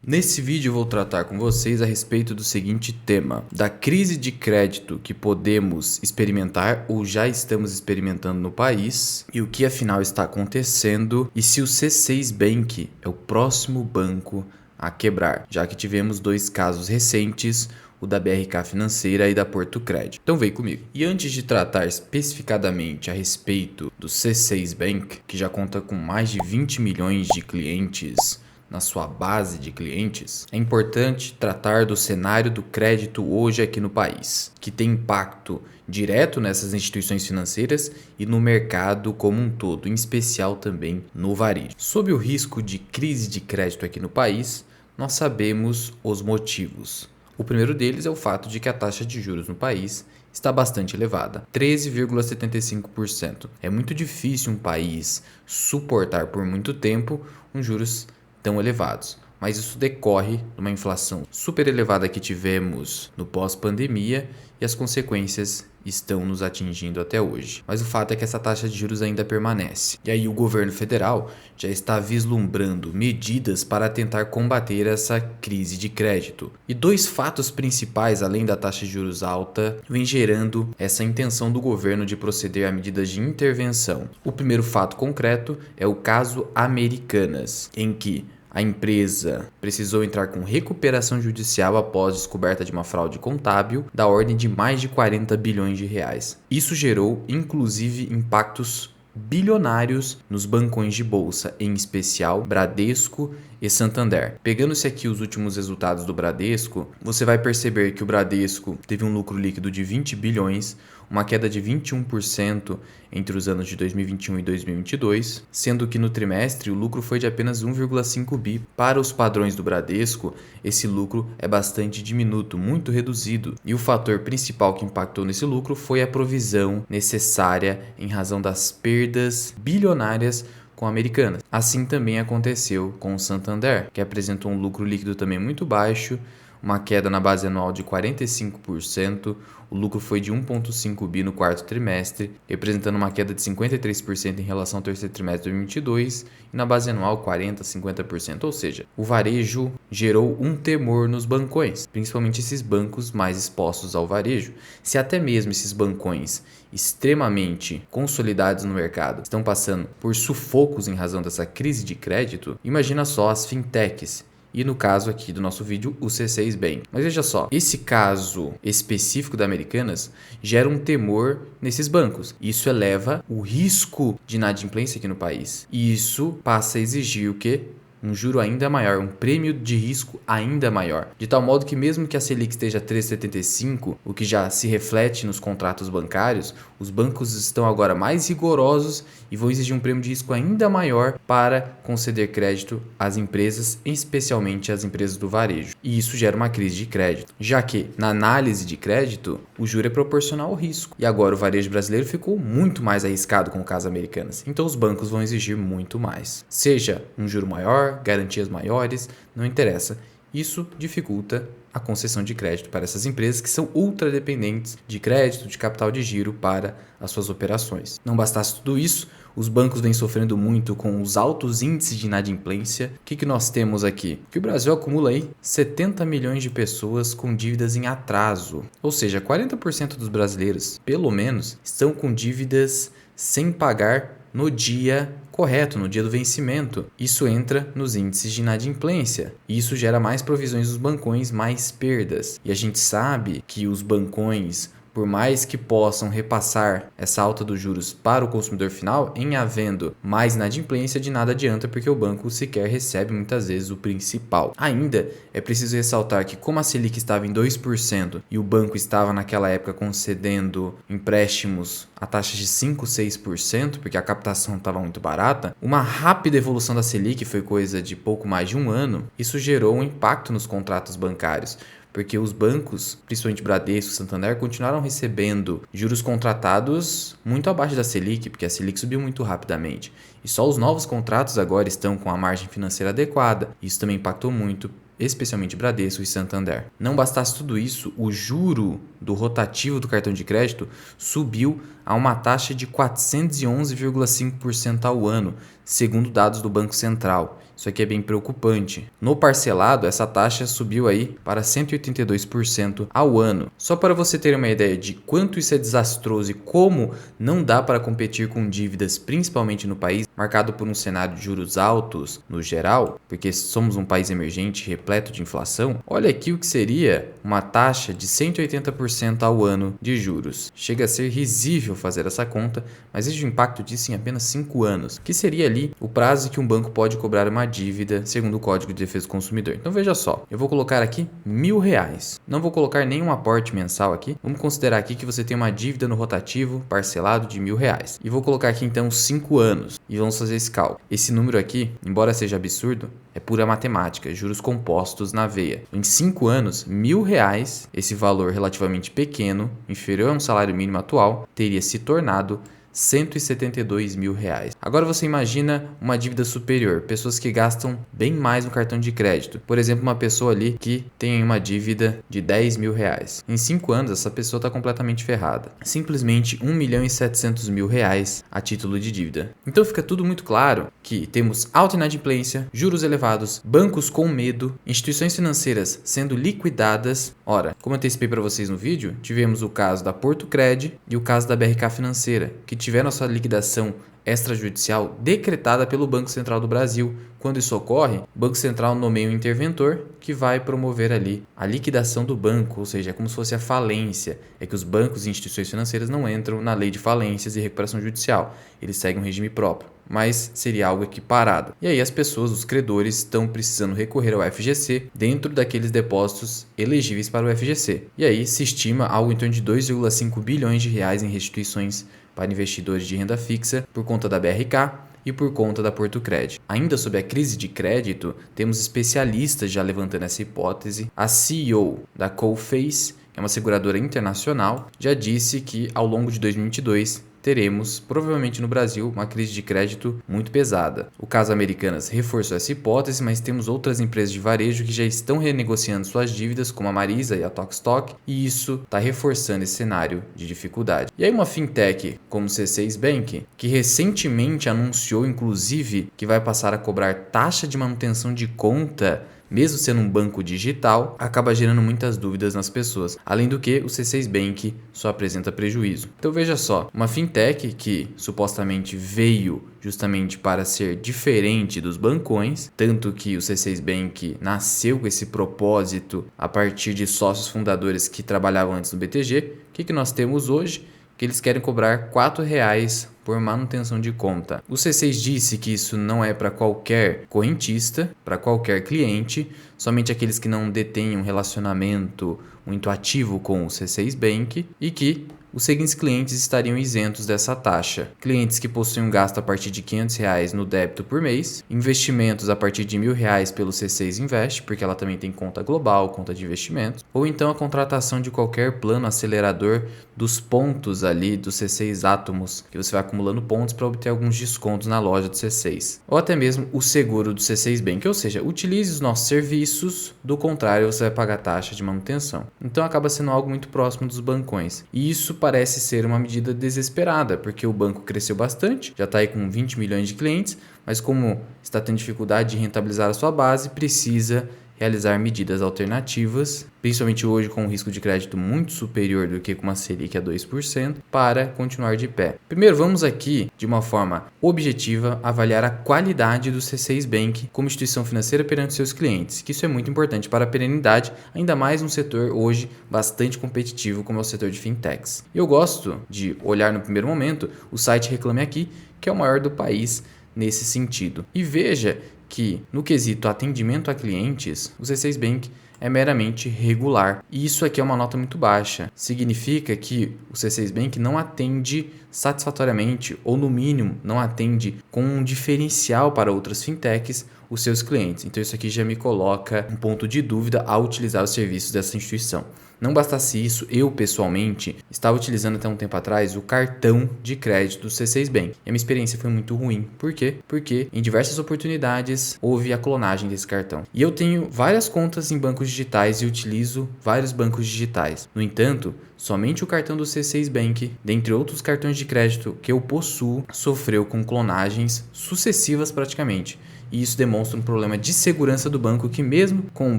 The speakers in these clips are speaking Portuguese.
Nesse vídeo eu vou tratar com vocês a respeito do seguinte tema: da crise de crédito que podemos experimentar ou já estamos experimentando no país e o que afinal está acontecendo e se o C6 Bank é o próximo banco a quebrar, já que tivemos dois casos recentes, o da BRK Financeira e da Porto Credit. Então vem comigo. E antes de tratar especificadamente a respeito do C6 Bank, que já conta com mais de 20 milhões de clientes na sua base de clientes, é importante tratar do cenário do crédito hoje aqui no país, que tem impacto direto nessas instituições financeiras e no mercado como um todo, em especial também no varejo. Sob o risco de crise de crédito aqui no país, nós sabemos os motivos. O primeiro deles é o fato de que a taxa de juros no país está bastante elevada, 13,75%. É muito difícil um país suportar por muito tempo juros tão elevados, mas isso decorre de uma inflação super elevada que tivemos no pós-pandemia e as consequências estão nos atingindo até hoje. Mas o fato é que essa taxa de juros ainda permanece. E aí o governo federal já está vislumbrando medidas para tentar combater essa crise de crédito. E dois fatos principais, além da taxa de juros alta, vêm gerando essa intenção do governo de proceder a medidas de intervenção. O primeiro fato concreto é o caso Americanas, em que a empresa precisou entrar com recuperação judicial após descoberta de uma fraude contábil da ordem de mais de 40 bilhões de reais. Isso gerou, inclusive, impactos bilionários nos bancões de bolsa, em especial Bradesco e Santander. Pegando-se aqui os últimos resultados do Bradesco, você vai perceber que o Bradesco teve um lucro líquido de 20 bilhões, uma queda de 21% entre os anos de 2021 e 2022, sendo que no trimestre o lucro foi de apenas 1,5 bi. Para os padrões do Bradesco, esse lucro é bastante diminuto, muito reduzido, e o fator principal que impactou nesse lucro foi a provisão necessária em razão das perdas bilionárias com Americanas. Assim também aconteceu com o Santander, que apresentou um lucro líquido também muito baixo, uma queda na base anual de 45%, o lucro foi de 1,5 bi no quarto trimestre, representando uma queda de 53% em relação ao terceiro trimestre de 2022, e na base anual 40%, 50%, ou seja, o varejo gerou um temor nos bancões, principalmente esses bancos mais expostos ao varejo. Se até mesmo esses bancões extremamente consolidados no mercado estão passando por sufocos em razão dessa crise de crédito, imagina só as fintechs. E no caso aqui do nosso vídeo, o C6 Bank. Mas veja só, esse caso específico da Americanas gera um temor nesses bancos. Isso eleva o risco de inadimplência aqui no país. E isso passa a exigir o quê? Um juro ainda maior, um prêmio de risco ainda maior. De tal modo que mesmo que a Selic esteja 3,75, o que já se reflete nos contratos bancários, os bancos estão agora mais rigorosos e vão exigir um prêmio de risco ainda maior para conceder crédito às empresas, especialmente às empresas do varejo. E isso gera uma crise de crédito, já que na análise de crédito, o juro é proporcional ao risco. E agora o varejo brasileiro ficou muito mais arriscado com o caso Americanas. Então os bancos vão exigir muito mais. Seja um juro maior, garantias maiores, não interessa. Isso dificulta a concessão de crédito para essas empresas que são ultra dependentes de crédito, de capital de giro para as suas operações. Não bastasse tudo isso, os bancos vêm sofrendo muito com os altos índices de inadimplência. O que nós temos aqui? Que o Brasil acumula aí 70 milhões de pessoas com dívidas em atraso. Ou seja, 40% dos brasileiros, pelo menos, estão com dívidas sem pagar no dia correto, no dia do vencimento. Isso entra nos índices de inadimplência. E isso gera mais provisões dos bancões, mais perdas. E a gente sabe que os bancões, por mais que possam repassar essa alta dos juros para o consumidor final, em havendo mais inadimplência, de nada adianta porque o banco sequer recebe muitas vezes o principal. Ainda é preciso ressaltar que como a Selic estava em 2% e o banco estava naquela época concedendo empréstimos a taxas de 5, 6%, porque a captação estava muito barata, uma rápida evolução da Selic, foi coisa de pouco mais de um ano, isso gerou um impacto nos contratos bancários, porque os bancos, principalmente Bradesco e Santander, continuaram recebendo juros contratados muito abaixo da Selic, porque a Selic subiu muito rapidamente. E só os novos contratos agora estão com a margem financeira adequada. Isso também impactou muito, especialmente Bradesco e Santander. Não bastasse tudo isso, o juro do rotativo do cartão de crédito subiu a uma taxa de 411,5% ao ano, segundo dados do Banco Central. Isso aqui é bem preocupante. No parcelado, essa taxa subiu aí para 182% ao ano. Só para você ter uma ideia de quanto isso é desastroso e como não dá para competir com dívidas, principalmente no país marcado por um cenário de juros altos no geral, porque somos um país emergente repleto de inflação. Olha aqui o que seria uma taxa de 180% ao ano de juros. Chega a ser risível fazer essa conta, mas veja o impacto disso em apenas 5 anos, que seria ali o prazo que um banco pode cobrar uma dívida segundo o Código de Defesa do Consumidor. Então veja só, eu vou colocar aqui R$1.000. Não vou colocar nenhum aporte mensal aqui. Vamos considerar aqui que você tem uma dívida no rotativo parcelado de R$1.000. E vou colocar aqui então 5 anos e vamos fazer esse cálculo. Esse número aqui, embora seja absurdo, é pura matemática, juros compostos na veia. Em 5 anos, R$1.000, esse valor relativamente pequeno, inferior a um salário mínimo atual, teria se tornado R$172.000. Agora você imagina uma dívida superior, pessoas que gastam bem mais no cartão de crédito. Por exemplo, uma pessoa ali que tem uma dívida de R$10.000. Em 5 anos, essa pessoa está completamente ferrada. Simplesmente R$1.700.000 a título de dívida. Então fica tudo muito claro que temos alta inadimplência, juros elevados, bancos com medo, instituições financeiras sendo liquidadas. Ora, como eu antecipei para vocês no vídeo, tivemos o caso da Portocred e o caso da BRK Financeira, que tiveram a sua liquidação extrajudicial decretada pelo Banco Central do Brasil. Quando isso ocorre, o Banco Central nomeia um interventor que vai promover ali a liquidação do banco, ou seja, é como se fosse a falência. É que os bancos e instituições financeiras não entram na lei de falências e recuperação judicial, eles seguem um regime próprio, mas seria algo equiparado. E aí as pessoas, os credores, estão precisando recorrer ao FGC dentro daqueles depósitos elegíveis para o FGC. E aí se estima algo em torno de R$2,5 bilhões em restituições para investidores de renda fixa por conta da BRK e por conta da Portocred. Ainda sobre a crise de crédito, temos especialistas já levantando essa hipótese. A CEO da Coface, que é uma seguradora internacional, já disse que ao longo de 2022 teremos, provavelmente no Brasil, uma crise de crédito muito pesada. O caso Americanas reforçou essa hipótese, mas temos outras empresas de varejo que já estão renegociando suas dívidas, como a Marisa e a Tokstok, e isso está reforçando esse cenário de dificuldade. E aí uma fintech como o C6 Bank, que recentemente anunciou, inclusive, que vai passar a cobrar taxa de manutenção de conta, mesmo sendo um banco digital, acaba gerando muitas dúvidas nas pessoas. Além do que, o C6 Bank só apresenta prejuízo. Então veja só, uma fintech que supostamente veio justamente para ser diferente dos bancões, tanto que o C6 Bank nasceu com esse propósito a partir de sócios fundadores que trabalhavam antes no BTG. O que nós temos hoje? Que eles querem cobrar R$4 por manutenção de conta. O C6 disse que isso não é para qualquer correntista, para qualquer cliente, somente aqueles que não detêm um relacionamento muito ativo com o C6 Bank e que os seguintes clientes estariam isentos dessa taxa. Clientes que possuem um gasto a partir de R$500 no débito por mês, investimentos a partir de R$1.000 pelo C6 Invest, porque ela também tem conta global, conta de investimentos, ou então a contratação de qualquer plano acelerador dos pontos ali do C6 Atomos, que você vai acumulando pontos para obter alguns descontos na loja do C6. Ou até mesmo o seguro do C6 Bank, ou seja, utilize os nossos serviços, do contrário você vai pagar taxa de manutenção. Então acaba sendo algo muito próximo dos bancões. E isso parece ser uma medida desesperada, porque o banco cresceu bastante, já está aí com 20 milhões de clientes, mas como está tendo dificuldade de rentabilizar a sua base, precisa realizar medidas alternativas, principalmente hoje com um risco de crédito muito superior do que com uma Selic a 2%, para continuar de pé. Primeiro, vamos aqui, de uma forma objetiva, avaliar a qualidade do C6 Bank como instituição financeira perante seus clientes, que isso é muito importante para a perenidade, ainda mais um setor hoje bastante competitivo como é o setor de fintechs. Eu gosto de olhar no primeiro momento o site Reclame Aqui, que é o maior do país nesse sentido. E veja que, no quesito atendimento a clientes, o C6 Bank é meramente regular. E isso aqui é uma nota muito baixa. Significa que o C6 Bank não atende satisfatoriamente, ou no mínimo, não atende com um diferencial para outras fintechs os seus clientes. Então isso aqui já me coloca um ponto de dúvida ao utilizar os serviços dessa instituição. Não bastasse isso, eu pessoalmente estava utilizando até um tempo atrás o cartão de crédito do C6 Bank. E a minha experiência foi muito ruim. Por quê? Porque em diversas oportunidades houve a clonagem desse cartão. E eu tenho várias contas em bancos digitais e utilizo vários bancos digitais. No entanto, somente o cartão do C6 Bank, dentre outros cartões de crédito que eu possuo, sofreu com clonagens sucessivas praticamente. e isso demonstra um problema de segurança do banco que, mesmo com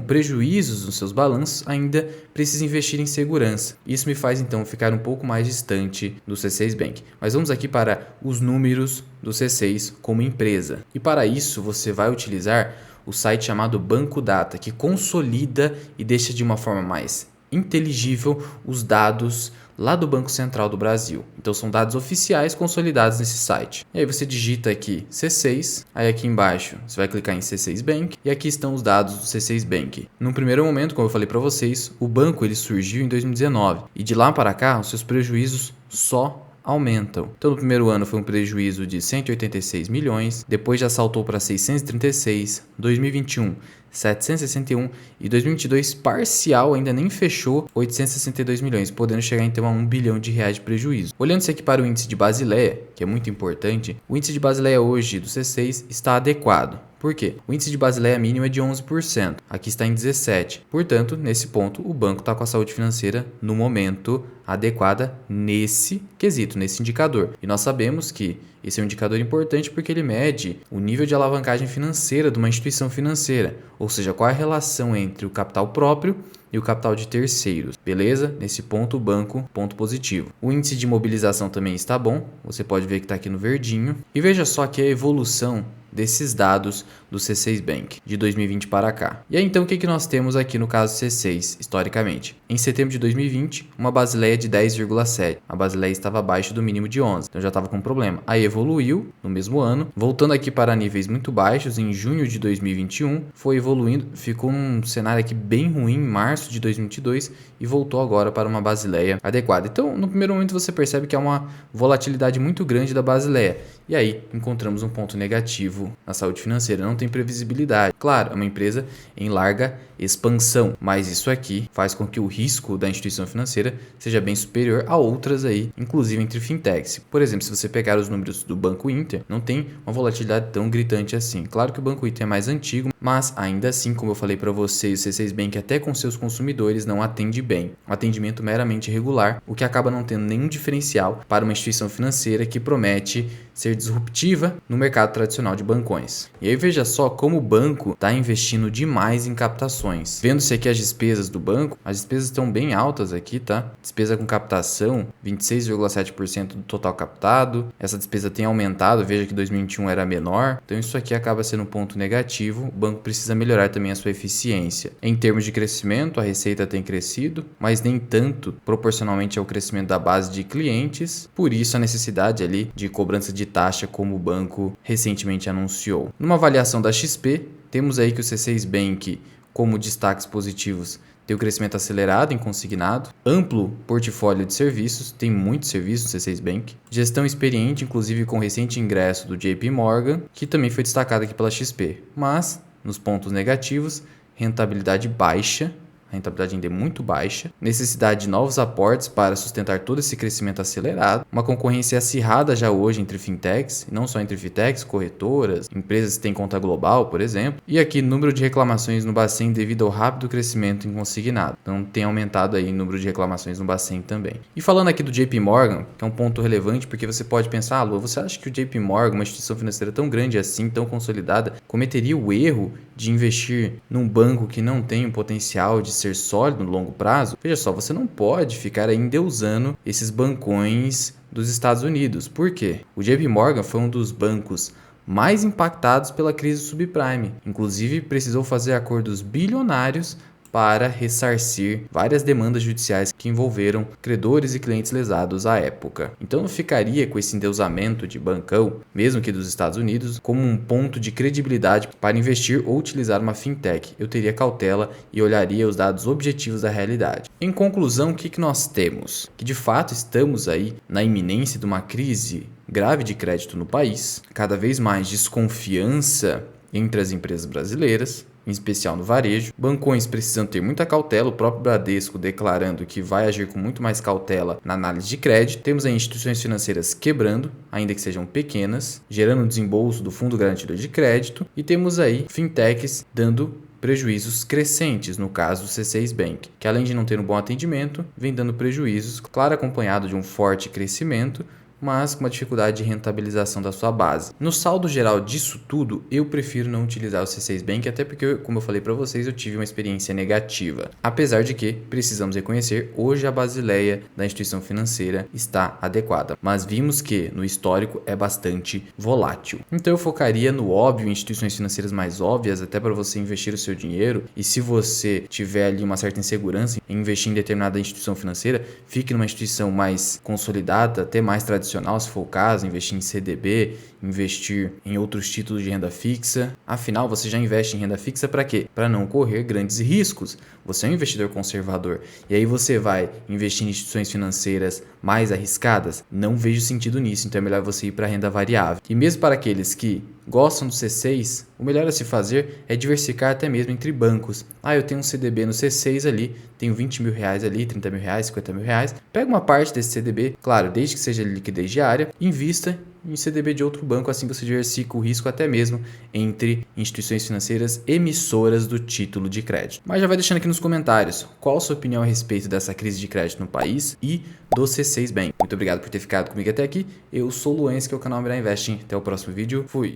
prejuízos nos seus balanços, ainda precisa investir em segurança. Isso me faz então ficar um pouco mais distante do C6 Bank. Mas vamos aqui para os números do C6 como empresa. E para isso você vai utilizar o site chamado Banco Data, que consolida e deixa de uma forma mais inteligível os dados lá do Banco Central do Brasil. Então são dados oficiais consolidados nesse site. E aí você digita aqui C6, aí aqui embaixo você vai clicar em C6 Bank e aqui estão os dados do C6 Bank. Num primeiro momento, como eu falei para vocês, o banco ele surgiu em 2019 e de lá para cá os seus prejuízos só aumentam. Então no primeiro ano foi um prejuízo de 186 milhões, depois já saltou para 636, 2021 761 e 2022 parcial ainda nem fechou 862 milhões, podendo chegar então a 1 bilhão de reais de prejuízo. Olhando-se aqui para o índice de Basileia, que é muito importante, o índice de Basileia hoje do C6 está adequado. Por quê? O índice de Basileia mínimo é de 11%, aqui está em 17%. Portanto, nesse ponto, o banco está com a saúde financeira no momento adequada nesse quesito, nesse indicador. E nós sabemos que esse é um indicador importante porque ele mede o nível de alavancagem financeira de uma instituição financeira, ou seja, qual é a relação entre o capital próprio e o capital de terceiros. Beleza? Nesse ponto, o banco, ponto positivo. O índice de mobilização também está bom, você pode ver que está aqui no verdinho. E veja só que a evolução desses dados do C6 Bank de 2020 para cá. E aí então o que nós temos aqui no caso C6 historicamente? Em setembro de 2020, uma Basileia de 10,7. A Basileia estava abaixo do mínimo de 11, então já estava com problema. Aí evoluiu no mesmo ano, voltando aqui para níveis muito baixos em junho de 2021, foi evoluindo, ficou num cenário aqui bem ruim em março de 2022 e voltou agora para uma Basileia adequada. Então, no primeiro momento você percebe que há uma volatilidade muito grande da Basileia. E aí encontramos um ponto negativo na saúde financeira, não tem previsibilidade. Claro, é uma empresa em larga expansão, mas isso aqui faz com que o risco da instituição financeira seja bem superior a outras aí, inclusive entre fintechs. Por exemplo, se você pegar os números do Banco Inter, não tem uma volatilidade tão gritante assim. Claro que o Banco Inter é mais antigo, mas ainda assim, como eu falei para vocês, o C6 Bank até com seus consumidores não atende bem. Um atendimento meramente irregular, o que acaba não tendo nenhum diferencial para uma instituição financeira que promete ser disruptiva no mercado tradicional de bancões. E aí veja só como o banco está investindo demais em captações. Vendo-se aqui as despesas do banco, as despesas estão bem altas aqui, tá? Despesa com captação, 26,7% do total captado. Essa despesa tem aumentado, veja que 2021 era menor. Então isso aqui acaba sendo um ponto negativo. O banco precisa melhorar também a sua eficiência. Em termos de crescimento, a receita tem crescido, mas nem tanto proporcionalmente ao crescimento da base de clientes. Por isso a necessidade ali de cobrança de taxa, como o banco recentemente anunciou. Numa avaliação da XP, temos aí que o C6 Bank, como destaques positivos, tem o crescimento acelerado em consignado, amplo portfólio de serviços, tem muitos serviços no C6 Bank, gestão experiente, inclusive com o recente ingresso do JP Morgan, que também foi destacado aqui pela XP. Mas, nos pontos negativos, rentabilidade baixa, a rentabilidade ainda é muito baixa, necessidade de novos aportes para sustentar todo esse crescimento acelerado, uma concorrência acirrada já hoje entre fintechs, não só entre fintechs, corretoras, empresas que têm conta global, por exemplo, e aqui número de reclamações no Bacen devido ao rápido crescimento em consignado. Então tem aumentado aí o número de reclamações no Bacen também. E falando aqui do JP Morgan, que é um ponto relevante porque você pode pensar, Lu, você acha que o JP Morgan, uma instituição financeira tão grande assim, tão consolidada, cometeria o erro de investir num banco que não tem um potencial de ser sólido no longo prazo? Veja só, você não pode ficar aí endeusando esses bancões dos Estados Unidos. Por quê? O JP Morgan foi um dos bancos mais impactados pela crise subprime. Inclusive, precisou fazer acordos bilionários para ressarcir várias demandas judiciais que envolveram credores e clientes lesados à época. Então não ficaria com esse endeusamento de bancão, mesmo que dos Estados Unidos, como um ponto de credibilidade para investir ou utilizar uma fintech. Eu teria cautela e olharia os dados objetivos da realidade. Em conclusão, o que nós temos? Que de fato estamos aí na iminência de uma crise grave de crédito no país, cada vez mais desconfiança entre as empresas brasileiras, em especial no varejo, bancões precisando ter muita cautela, o próprio Bradesco declarando que vai agir com muito mais cautela na análise de crédito, temos aí instituições financeiras quebrando, ainda que sejam pequenas, gerando um desembolso do Fundo Garantidor de Crédito, e temos aí fintechs dando prejuízos crescentes, no caso do C6 Bank, que além de não ter um bom atendimento, vem dando prejuízos, claro, acompanhado de um forte crescimento, mas com uma dificuldade de rentabilização da sua base. No saldo geral disso tudo, eu prefiro não utilizar o C6 Bank, até porque, como eu falei para vocês, eu tive uma experiência negativa. Apesar de que, precisamos reconhecer, hoje a Basileia da instituição financeira está adequada, mas vimos que no histórico é bastante volátil. Então eu focaria no óbvio, em instituições financeiras mais óbvias, até para você investir o seu dinheiro, e se você tiver ali uma certa insegurança em investir em determinada instituição financeira, fique numa instituição mais consolidada, até mais tradicional, se for o caso, investir em CDB, investir em outros títulos de renda fixa. Afinal, você já investe em renda fixa para quê? Para não correr grandes riscos. Você é um investidor conservador. E aí você vai investir em instituições financeiras mais arriscadas? Não vejo sentido nisso, então é melhor você ir para a renda variável. E mesmo para aqueles que gostam do C6, o melhor a se fazer é diversificar até mesmo entre bancos. Eu tenho um CDB no C6 ali, tenho 20 mil reais ali, 30 mil reais, 50 mil reais. Pega uma parte desse CDB, claro, desde que seja liquidez diária, invista em CDB de outro banco, assim você diversifica o risco até mesmo entre instituições financeiras emissoras do título de crédito. Mas já vai deixando aqui nos comentários qual a sua opinião a respeito dessa crise de crédito no país e do C6 Bank. Muito obrigado por ter ficado comigo até aqui. Eu sou o Luan, que é o canal Mirai Investing. Até o próximo vídeo. Fui!